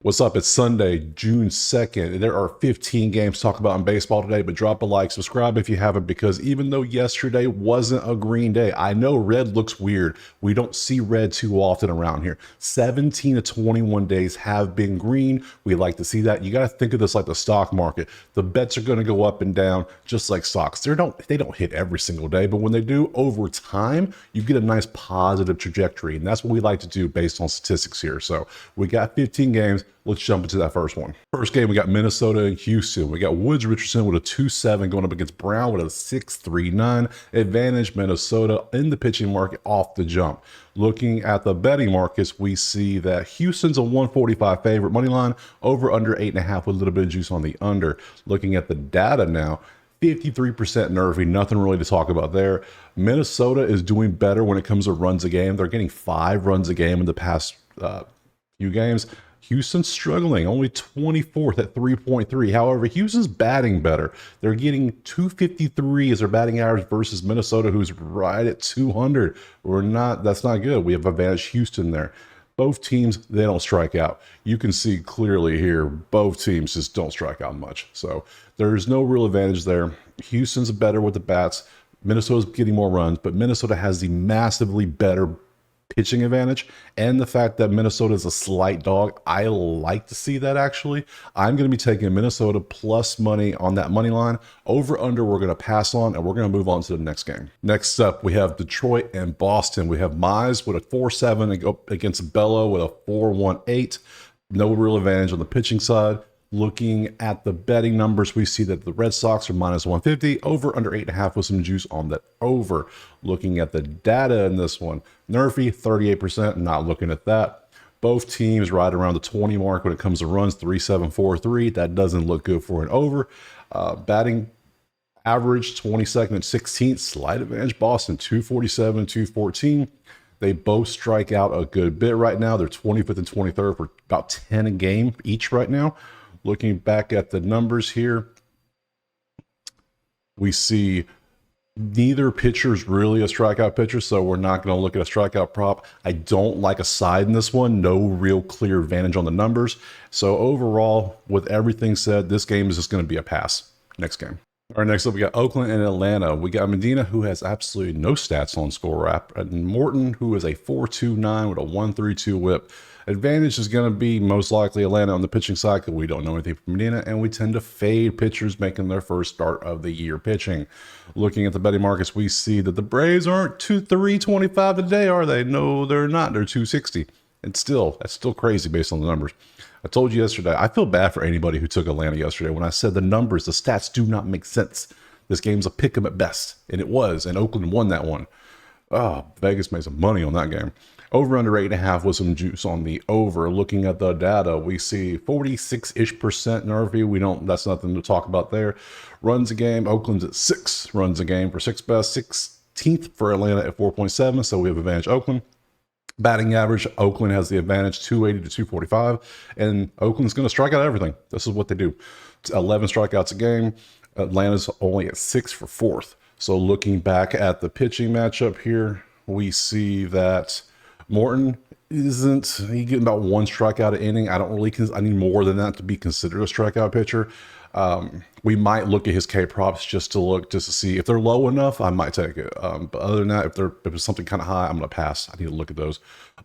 What's up? It's Sunday, June 2nd. There are 15 games to talk about in baseball today, but drop a like, subscribe if you haven't, because even though yesterday wasn't a green day, I know red looks weird. We don't see red too often around here. 17 to 21 days have been green. We like to see that. You got to think of this like the stock market. The bets are going to go up and down just like stocks. They don't hit every single day, but when they do over time, you get a nice positive trajectory. And that's what we like to do based on statistics here. So we got 15 games. Let's jump into that first one. First game, we got Minnesota and Houston. We got Woods Richardson with a 2-7 going up against Brown with a 6-3-9. Advantage Minnesota in the pitching market off the jump. Looking at the betting markets, we see that Houston's a 145 favorite. Money line over under 8.5 with a little bit of juice on the under. Looking at the data now, 53% nervy, nothing really to talk about there. Minnesota is doing better when it comes to runs a game. They're getting 5 runs a game in the past few games. Houston's struggling, only 24th at 3.3. However, Houston's batting better. They're getting 253 as their batting average versus Minnesota, who's right at 200. That's not good. We have advantage Houston there. Both teams, they don't strike out. You can see clearly here, both teams just don't strike out much. So there's no real advantage there. Houston's better with the bats. Minnesota's getting more runs, but Minnesota has the massively better pitching advantage, and the fact that Minnesota is a slight dog, I like to see that actually. I'm going to be taking Minnesota plus money on that money line. Over under, we're going to pass on, and we're going to move on to the next game. Next up, we have Detroit and Boston. We have Mize with a 4-7 against Bello with a 4-1-8. No real advantage on the pitching side. Looking at the betting numbers, we see that the Red Sox are minus 150, over under 8.5 with some juice on that over. Looking at the data in this one, Nerfy 38%, not looking at that. Both teams right around the 20 mark when it comes to runs, 3-7-4-3. That doesn't look good for an over. Batting average 22nd and 16th, slight advantage Boston, 247, 214. They both strike out a good bit right now. They're 25th and 23rd for about 10 a game each right now. Looking back at the numbers here, we see neither pitcher's really a strikeout pitcher, so we're not going to look at a strikeout prop. I don't like a side in this one. No real clear advantage on the numbers. So overall, with everything said, this game is just going to be a pass. Next game. All right, next up, we got Oakland and Atlanta. We got Medina, who has absolutely no stats on score app, and Morton, who is a 4.29 with a 1.32 whip. Advantage is going to be most likely Atlanta on the pitching side because we don't know anything from Medina, and we tend to fade pitchers making their first start of the year pitching. Looking at the betting markets, we see that the Braves aren't 325 today, are they? No, they're not. They're 260. And that's still crazy based on the numbers. I told you yesterday, I feel bad for anybody who took Atlanta yesterday when I said the numbers, the stats do not make sense. This game's a pick 'em at best, and it was, and Oakland won that one. Oh, Vegas made some money on that game. Over under 8.5 with some juice on the over. Looking at the data, we see 46-ish% nervy. That's nothing to talk about there. Runs a game, Oakland's at 6 runs a game for 6 best, 16th for Atlanta at 4.7, so we have advantage Oakland. Batting average, Oakland has the advantage, 280 to 245, and Oakland's going to strike out everything. This is what they do. It's 11 strikeouts a game. Atlanta's only at 6 for 4th. So looking back at the pitching matchup here, we see that Morton he's getting about 1 strikeout an inning. I need more than that to be considered a strikeout pitcher. We might look at his K props just to see if they're low enough. I might take it. But other than that, if it's something kind of high, I'm going to pass. I need to look at those.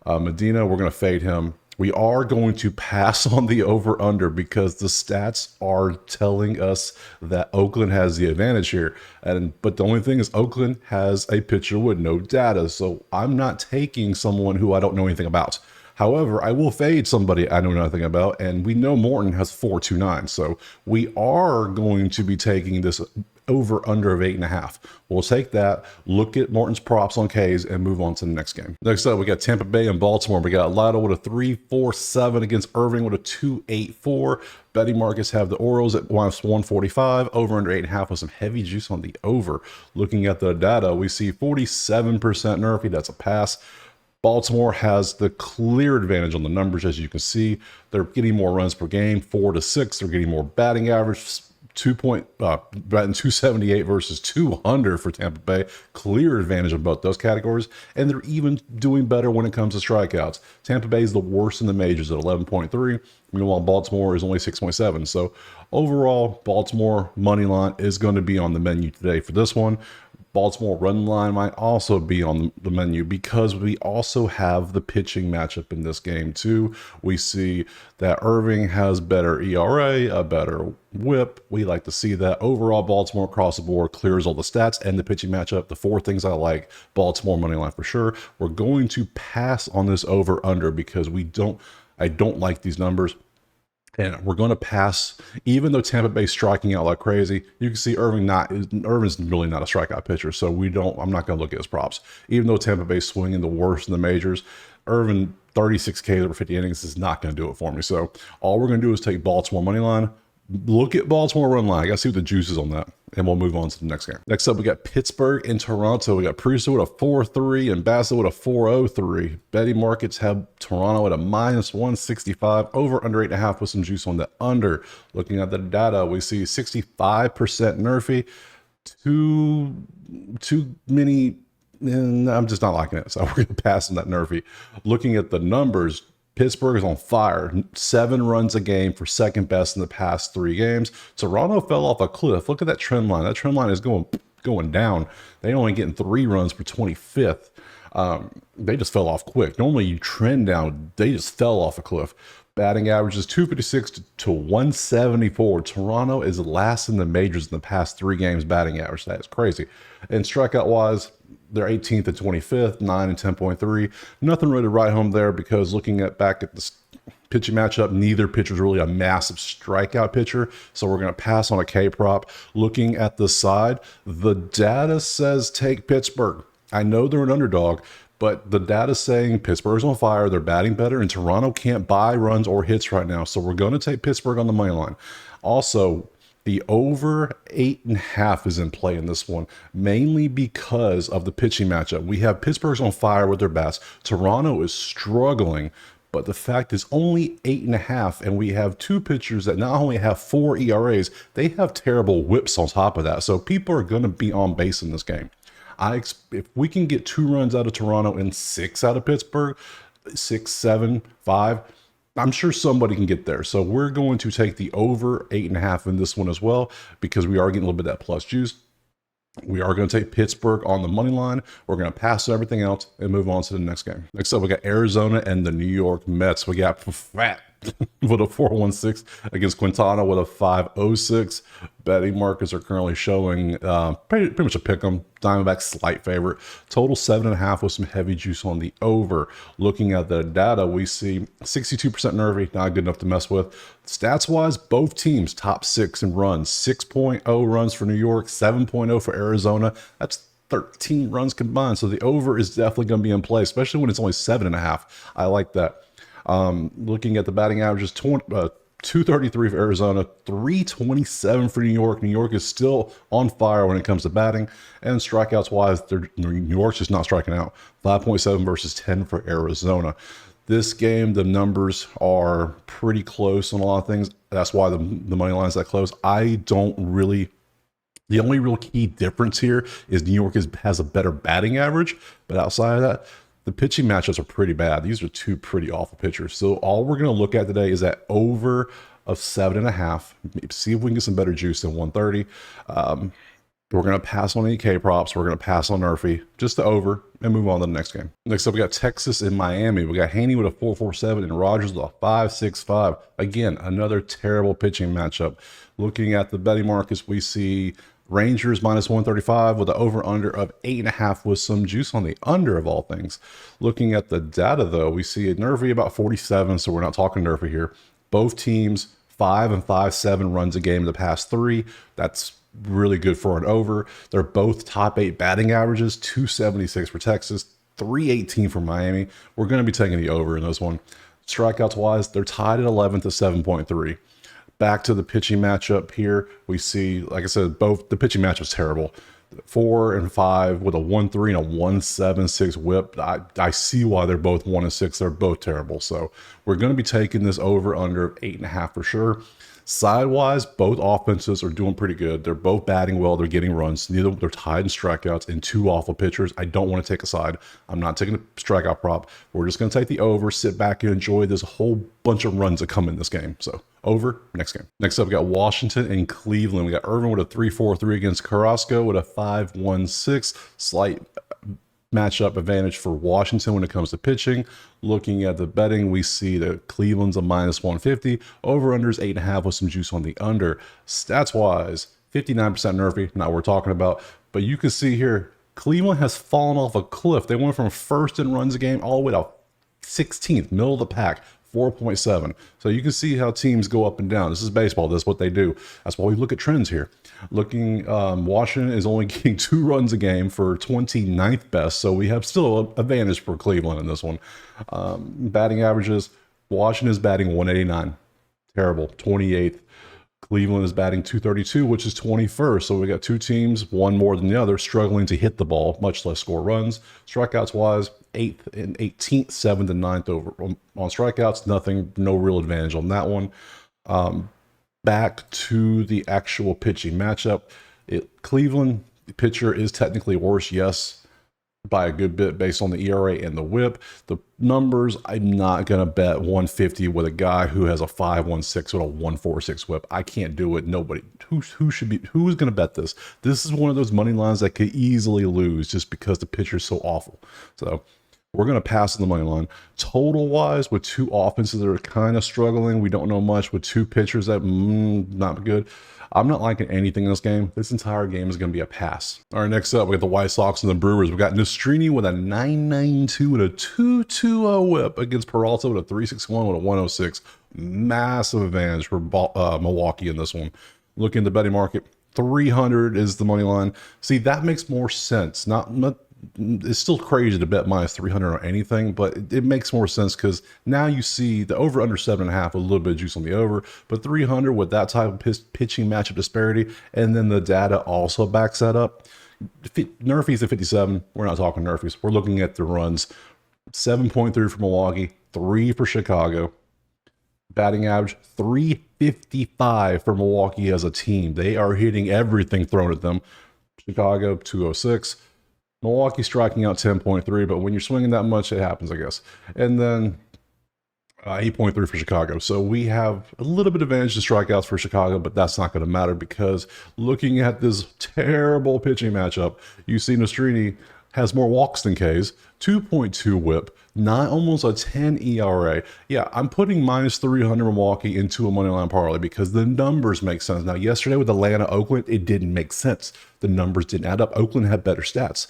Medina, we're going to fade him. We are going to pass on the over under because the stats are telling us that Oakland has the advantage here. But the only thing is Oakland has a pitcher with no data. So I'm not taking someone who I don't know anything about. However, I will fade somebody I know nothing about, and we know Morton has 4.29, so we are going to be taking this over under of 8.5. We'll take that, look at Morton's props on Ks, and move on to the next game. Next up, we got Tampa Bay and Baltimore. We got Lotto with a 3.47 against Irving with a 2.84. Betting markets have the Orioles at minus 145, over under 8.5 with some heavy juice on the over. Looking at the data, we see 47% nerfy. That's a pass. Baltimore has the clear advantage on the numbers, as you can see. They're getting more runs per game, 4 to 6. They're getting more batting average, batting 278 versus 200 for Tampa Bay. Clear advantage of both those categories, and they're even doing better when it comes to strikeouts. Tampa Bay is the worst in the majors at 11.3. Meanwhile, Baltimore is only 6.7. So overall, Baltimore money line is going to be on the menu today for this one. Baltimore run line might also be on the menu because we also have the pitching matchup in this game too. We see that Irving has better ERA, a better whip. We like to see that. Overall, Baltimore across the board clears all the stats and the pitching matchup. The four things I like, Baltimore money line for sure. We're going to pass on this over under because I don't like these numbers. And we're going to pass, even though Tampa Bay's striking out like crazy. You can see Irving's really not a strikeout pitcher, so I'm not going to look at his props. Even though Tampa Bay's swinging the worst in the majors, Irving 36 Ks over 50 innings is not going to do it for me. So all we're going to do is take Baltimore money line. Look at Baltimore run line. I got to see what the juice is on that. And we'll move on to the next game. Next up, we got Pittsburgh and Toronto. We got Prisa with a 4.3 and Bassett with a 4.03. Betting markets have Toronto at a -165. Over under 8.5 with some juice on the under. Looking at the data, we see 65% Nerfy. Too many, and I'm just not liking it. So we're going to pass on that Nerfy. Looking at the numbers, Pittsburgh is on fire. 7 runs a game for second best in the past 3 games. Toronto fell off a cliff. Look at that trend line. That trend line is going down. They only getting 3 runs per 25th. They just fell off quick. Normally you trend down. They just fell off a cliff. Batting average is 256 to 174. Toronto is last in the majors in the past 3 games batting average. That is crazy. And strikeout wise, they're 18th and 25th, 9 and 10.3. Nothing really to write home there because looking back at the pitching matchup, neither pitcher is really a massive strikeout pitcher. So we're going to pass on a K prop. Looking at the side, the data says take Pittsburgh. I know they're an underdog, but the data is saying Pittsburgh's on fire. They're batting better, and Toronto can't buy runs or hits right now. So we're going to take Pittsburgh on the money line. Also, the over 8.5 is in play in this one, mainly because of the pitching matchup. We have Pittsburgh's on fire with their bats. Toronto is struggling, but the fact is only 8.5, and we have 2 pitchers that not only have 4 ERAs, they have terrible whips on top of that. So people are going to be on base in this game. If we can get 2 runs out of Toronto and 6 out of Pittsburgh, 6, 7, 5, I'm sure somebody can get there. So we're going to take the over 8.5 in this one as well, because we are getting a little bit of that plus juice. We are going to take Pittsburgh on the money line. We're going to pass everything else and move on to the next game. Next up, we got Arizona and the New York Mets. We got Fat with a 4.16 against Quintana with a 5.06. Betting markets are currently showing pretty much a pick 'em. Diamondback slight favorite. Total 7.5 with some heavy juice on the over. Looking at the data, we see 62% Nervy, not good enough to mess with. Stats wise, both teams top 6 in runs. 6.0 runs for New York, 7.0 for Arizona. That's 13 runs combined. So the over is definitely going to be in play, especially when it's only 7.5. I like that. Looking at the batting averages, 233 for Arizona, 327 for New York. New York is still on fire when it comes to batting, and strikeouts wise, New York's just not striking out. 5.7 versus 10 for Arizona. This game, the numbers are pretty close on a lot of things. That's why the money line is that close. The only real key difference here is New York has a better batting average, but outside of that, the pitching matchups are pretty bad. These are 2 pretty awful pitchers. So all we're going to look at today is that over of 7.5. See if we can get some better juice than 130. We're going to pass on any K props. We're going to pass on Murphy, just the over, and move on to the next game. Next up, we got Texas and Miami. We got Haney with a 4.47 and Rogers with a 5.65. Again, another terrible pitching matchup. Looking at the betting markets, we see Rangers -135 with an over-under of 8.5 with some juice on the under of all things. Looking at the data, though, we see a Nervy about 47, so we're not talking Nervy here. Both teams 5 and 5.7 runs a game in the past 3. That's really good for an over. They're both top 8 batting averages, 276 for Texas, 318 for Miami. We're going to be taking the over in this one. Strikeouts wise, they're tied at 11th at 7.3. Back to the pitching matchup here, we see, like I said, both the pitching matchup is terrible. 4 and 5 with a 1.3 and a 1.76 whip. I see why they're both 1 and 6. They're both terrible. So we're going to be taking this over under 8.5 for sure. Sidewise, both offenses are doing pretty good. They're both batting well. They're getting runs. They're tied in strikeouts and 2 awful pitchers. I don't want to take a side. I'm not taking a strikeout prop. We're just going to take the over, sit back and enjoy this whole bunch of runs that come in this game. So over, next game. Next up, we got Washington and Cleveland. We got Irvin with a 3.43 against Carrasco with a 5.16. Slight matchup advantage for Washington when it comes to pitching. Looking at the betting, we see that Cleveland's a -150. Over-under is 8.5 with some juice on the under. Stats-wise, 59% Nerfy, not what we're talking about. But you can see here, Cleveland has fallen off a cliff. They went from first in runs a game all the way to 16th, middle of the pack. 4.7. So you can see how teams go up and down. This is baseball. This is what they do. That's why we look at trends here. Looking, Washington is only getting 2 runs a game for 29th best. So we have still an advantage for Cleveland in this one. Batting averages, Washington is batting 189. Terrible. 28th. Cleveland is batting 232, which is 21st. So we got 2 teams, one more than the other, struggling to hit the ball, much less score runs. Strikeouts wise, 8th and 18th, 7th and 9th over on strikeouts. Nothing, no real advantage on that one. Back to the actual pitching matchup. Cleveland pitcher is technically worse, yes, by a good bit based on the ERA and the whip. The numbers, I'm not going to bet 150 with a guy who has a 5.16 with a 1.46 whip. I can't do it. Nobody. Who's going to bet this? This is one of those money lines that could easily lose just because the pitcher's so awful. So we're going to pass on the money line. Total wise, with 2 offenses that are kind of struggling, we don't know much, with 2 pitchers that not good. I'm not liking anything in this game. This entire game is going to be a pass. All right, next up, we got the White Sox and the Brewers. We got Nostrini with a 9.92 and a 2.20 whip against Peralta with a 3.61 with a 1.06. Massive advantage for Milwaukee in this one. Looking at the betting market, 300 is the money line. See, that makes more sense. It's still crazy to bet -300 on anything, but it makes more sense because now you see the over under 7.5 with a little bit of juice on the over, but 300 with that type of pitching matchup disparity, and then the data also backs that up. Nerfies at 57. We're not talking Nerfies. We're looking at the runs. 7.3 for Milwaukee, 3 for Chicago. Batting average 355 for Milwaukee as a team. They are hitting everything thrown at them. Chicago 206. Milwaukee striking out 10.3, but when you're swinging that much, it happens, I guess. And then 8.3 for Chicago. So we have a little bit of advantage to strikeouts for Chicago, but that's not going to matter because looking at this terrible pitching matchup, you see Nostrini has more walks than Ks, 2.2 whip, almost a 10 ERA. Yeah, I'm putting -300 Milwaukee into a moneyline parlay because the numbers make sense. Now, yesterday with Atlanta, Oakland, it didn't make sense. The numbers didn't add up. Oakland had better stats.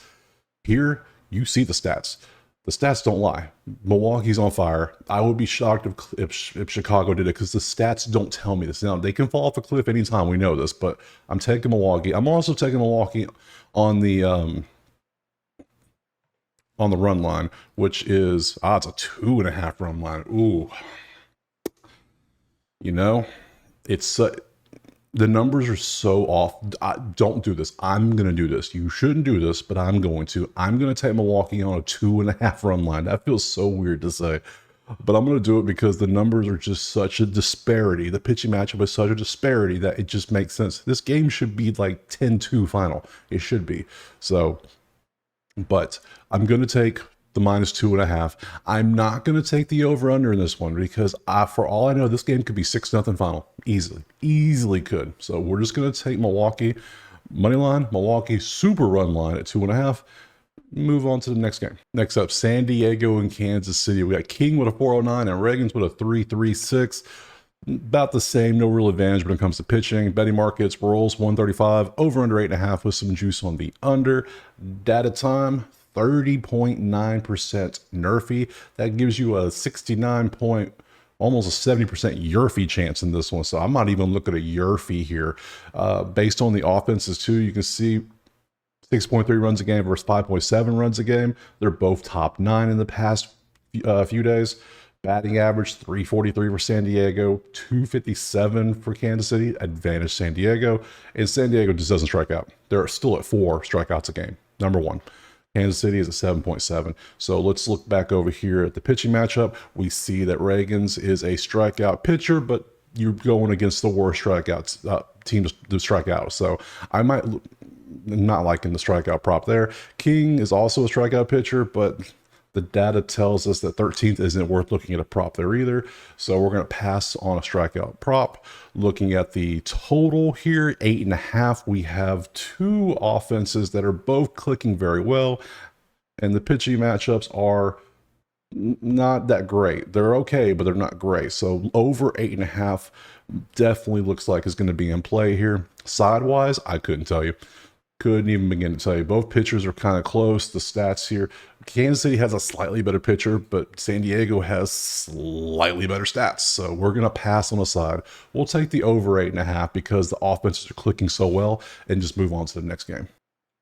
Here, you see the stats. The stats don't lie. Milwaukee's on fire. I would be shocked if Chicago did it because the stats don't tell me this. Now, they can fall off a cliff anytime. We know this, but I'm taking Milwaukee. I'm also taking Milwaukee on the run line, which is, it's a 2.5 run line. Ooh. You know, it's... the numbers are so off. Don't do this. I'm going to do this. You shouldn't do this, but I'm going to. I'm going to take Milwaukee on a 2.5 run line. That feels so weird to say, but I'm going to do it because the numbers are just such a disparity. The pitching matchup is such a disparity that it just makes sense. This game should be like 10-2 final. It should be. So, but I'm going to take the -2.5. I'm not going to take the over-under in this one because for all I know, this game could be 6-0 final. Easily could. So we're just going to take Milwaukee money line, Milwaukee super run line at 2.5. Move on to the next game. Next up, San Diego and Kansas City. We got King with a 4.09 and Reagans with a 3.36. About the same, no real advantage when it comes to pitching. Betting markets, rolls 135, over under 8.5 with some juice on the under. Data time, 30.9% Nerfy. That gives you a 69 point, almost a 70% Yerfy chance in this one. So I'm not even looking at a Yerfy here. Based on the offenses too, you can see 6.3 runs a game versus 5.7 runs a game. They're both top 9 in the past few days. Batting average 343 for San Diego, 257 for Kansas City, advantage San Diego. And San Diego just doesn't strike out. They're still at 4 strikeouts a game. Number one. Kansas City is at 7.7. So let's look back over here at the pitching matchup. We see that Reagans is a strikeout pitcher, but you're going against the worst strikeouts team to strike out. So I might not liking the strikeout prop there. King is also a strikeout pitcher, but the data tells us that 13th isn't worth looking at a prop there either. So we're going to pass on a strikeout prop. Looking at the total here, 8.5, we have two offenses that are both clicking very well. And the pitching matchups are not that great. They're okay, but they're not great. So over 8.5 definitely looks like it's going to be in play here. Sidewise, I couldn't tell you. Couldn't even begin to tell you. Both pitchers are kind of close. The stats here, Kansas City has a slightly better pitcher, but San Diego has slightly better stats. So we're going to pass on the side. We'll take the over 8.5 because the offenses are clicking so well and just move on to the next game.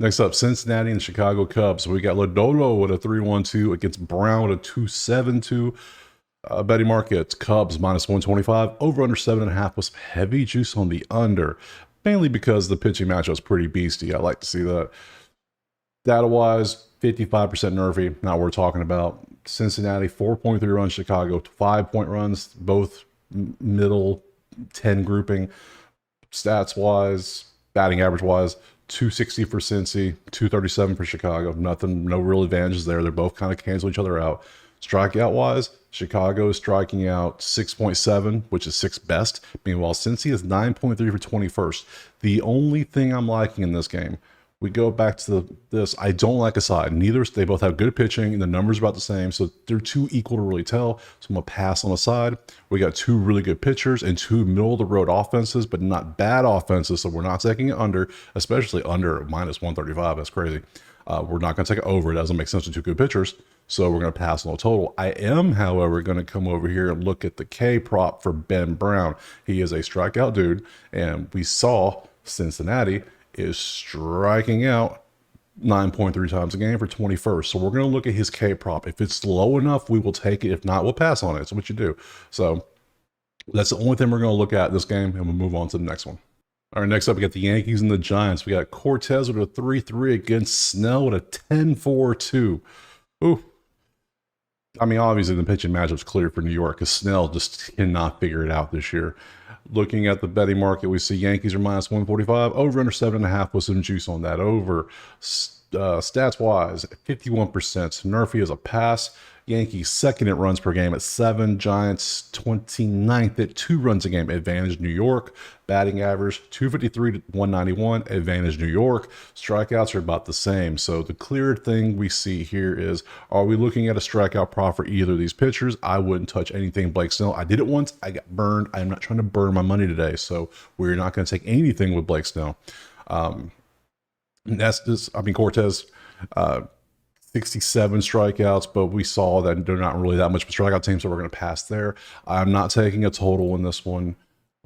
Next up, Cincinnati and Chicago Cubs. We got Lodolo with a 3-1-2 against Brown with a 2-7-2. Betting market, Cubs minus 125, over under 7.5 with some heavy juice on the under. Mainly because the pitching matchup is pretty beasty. I like to see that. Data-wise, 55% nerfy, not what we're talking about. Cincinnati, 4.3 runs. Chicago, 5-point runs. Both middle 10 grouping. Stats-wise, batting average-wise, 260 for Cincy, 237 for Chicago. Nothing, no real advantages there. They're both kind of cancel each other out. Strikeout-wise, Chicago is striking out 6.7, which is 6th best. Meanwhile, Cincy is 9.3 for 21st. The only thing I'm liking in this game, we go back to this, I don't like a side. They both have good pitching, and the numbers are about the same, so they're too equal to really tell. So I'm going to pass on a side. We got two really good pitchers and two middle-of-the-road offenses, but not bad offenses, so we're not taking it under, especially under minus 135. That's crazy. We're not going to take it over. It doesn't make sense with two good pitchers. So we're going to pass on the total. I am, however, going to come over here and look at the K prop for Ben Brown. He is a strikeout dude, and we saw Cincinnati is striking out 9.3 times a game for 21st. So we're going to look at his K prop. If it's low enough, we will take it. If not, we'll pass on it. That's what you do. So that's the only thing we're going to look at this game, and we'll move on to the next one. All right, next up, we got the Yankees and the Giants. We got Cortez with a 3-3 against Snell with a 10-4-2. Ooh. I mean, obviously, the pitching matchup's clear for New York because Snell just cannot figure it out this year. Looking at the betting market, we see Yankees are minus 145, over under 7.5 with some juice on that over. Stats-wise, 51%. Nerfy is a pass. Yankees second at runs per game at 7. Giants 29th at 2 runs a game. Advantage New York. Batting average 253 to 191. Advantage New York. Strikeouts are about the same. So the clear thing we see here is, are we looking at a strikeout prop for either of these pitchers? I wouldn't touch anything Blake Snell. I did it once. I got burned. I'm not trying to burn my money today. So we're not going to take anything with Blake Snell. That's just, Cortez, 67 strikeouts, but we saw that they're not really that much of a strikeout team, so we're going to pass there. I'm not taking a total in this one.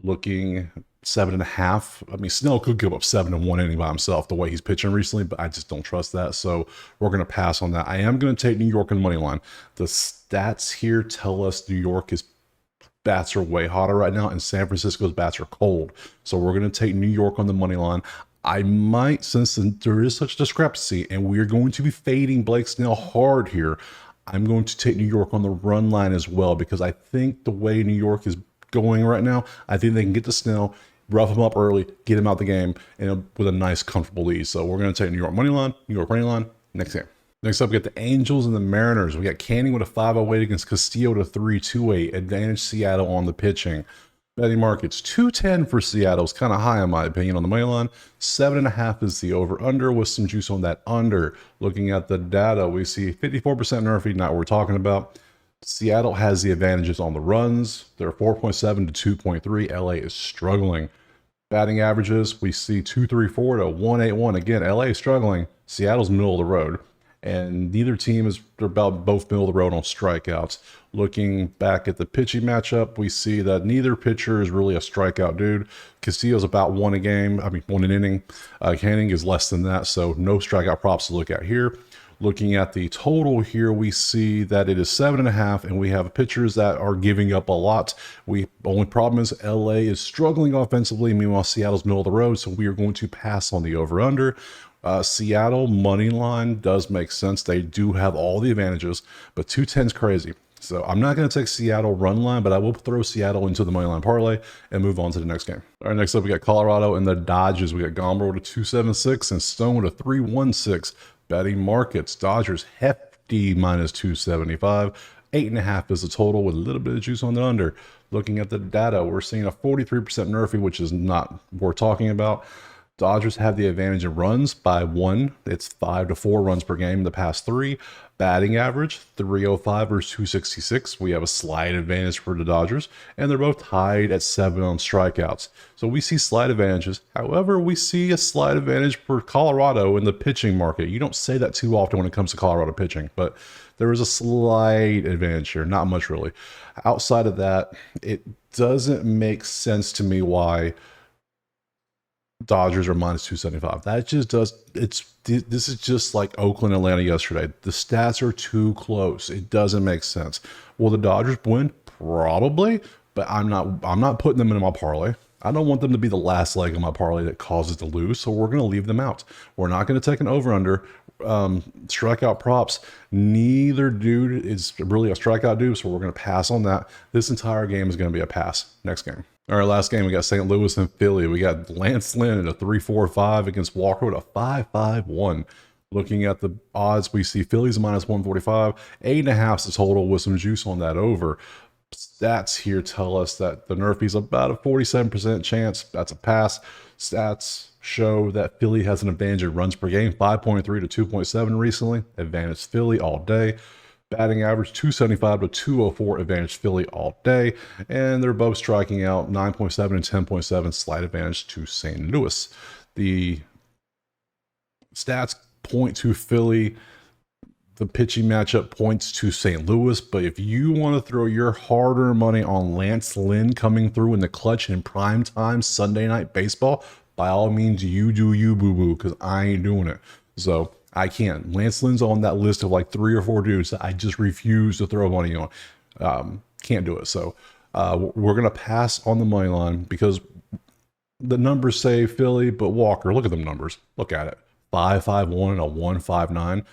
Looking 7.5. Snell could give up 7 in one inning by himself the way he's pitching recently, but I just don't trust that, so we're going to pass on that. I am going to take New York in the money line. The stats here tell us New York's bats are way hotter right now, and San Francisco's bats are cold, so we're going to take New York on the money line. I might, since there is such discrepancy, and we're going to be fading Blake Snell hard here, I'm going to take New York on the run line as well, because I think the way New York is going right now, I think they can get to Snell, rough him up early, get him out the game, and with a nice, comfortable lead. So we're going to take New York money line, New York money line, next game. Next up, we got the Angels and the Mariners. We got Canning with a 508 against Castillo with a 328. Advantage Seattle on the pitching. Betting markets, 210 for Seattle is kind of high in my opinion on the money line. 7.5 is the over-under with some juice on that under. Looking at the data, we see 54% nerfy, not what we're talking about. Seattle has the advantages on the runs. They're 4.7 to 2.3. LA is struggling. Batting averages, we see 234 to 181. Again, LA is struggling. Seattle's middle of the road. And neither team is, they're about both middle of the road on strikeouts. Looking back at the pitching matchup, we see that neither pitcher is really a strikeout dude. Castillo's about 1 a game, 1 an inning. Canning is less than that, so no strikeout props to look at here. Looking at the total here, we see that it is 7.5, and we have pitchers that are giving up a lot. Only problem is LA is struggling offensively. Meanwhile, Seattle's middle of the road, so we are going to pass on the over/under. Seattle money line does make sense. They do have all the advantages, but 210 is crazy. So I'm not going to take Seattle run line, but I will throw Seattle into the money line parlay and move on to the next game. All right, next up we got Colorado and the Dodgers. We got Gomber with a 276 and Stone with a 316. Betting markets, Dodgers hefty minus 275. 8.5 is the total with a little bit of juice on the under. Looking at the data, we're seeing a 43% nerfy, which is not worth talking about. Dodgers have the advantage in runs by 1. It's 5 to 4 runs per game in the past 3. Batting average, 305 versus 266. We have a slight advantage for the Dodgers, and they're both tied at 7 on strikeouts. So we see slight advantages. However, we see a slight advantage for Colorado in the pitching market. You don't say that too often when it comes to Colorado pitching, but there is a slight advantage here. Not much, really. Outside of that, it doesn't make sense to me why Dodgers are minus 275. That just does. This is just like Oakland, Atlanta yesterday. The stats are too close. It doesn't make sense. Will the Dodgers win? Probably, but I'm not putting them in my parlay. I don't want them to be the last leg of my parlay that causes to lose, so we're going to leave them out. We're not going to take an over/under. Strikeout props, neither dude is really a strikeout dude, so we're going to pass on that. This entire game is going to be a pass. Next game. All right, last game, we got St. Louis and Philly. We got Lance Lynn at a 3.45 against Walker with a 5.51. Looking at the odds, we see Phillies minus 145. 8.5 is the total with some juice on that over. Stats here tell us that the Nerfy's about a 47% chance. That's a pass. Stats show that Philly has an advantage in runs per game, 5.3 to 2.7 recently. Advantage Philly all day. Batting average 275 to 204, advantage Philly all day. And they're both striking out 9.7 and 10.7, slight advantage to St. Louis. The stats point to Philly. The pitching matchup points to St. Louis. But if you want to throw your hard-earned money on Lance Lynn coming through in the clutch in prime time Sunday night baseball, by all means, you do you, boo-boo, because I ain't doing it. So I can't. Lance Lynn's on that list of like 3 or 4 dudes that I just refuse to throw money on. Can't do it. So we're going to pass on the money line because the numbers say Philly, but Walker, look at them numbers. Look at it. 5.51 and a 1.59.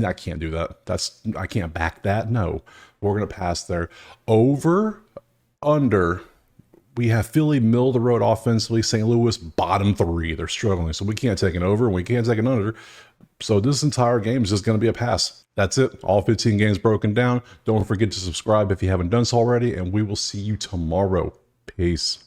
I can't do that. I can't back that. No, we're going to pass there. Over, under. We have Philly middle of the road offensively. St. Louis bottom 3. They're struggling. So we can't take an over and we can't take an under. So this entire game is just going to be a pass. That's it. All 15 games broken down. Don't forget to subscribe if you haven't done so already. And we will see you tomorrow. Peace.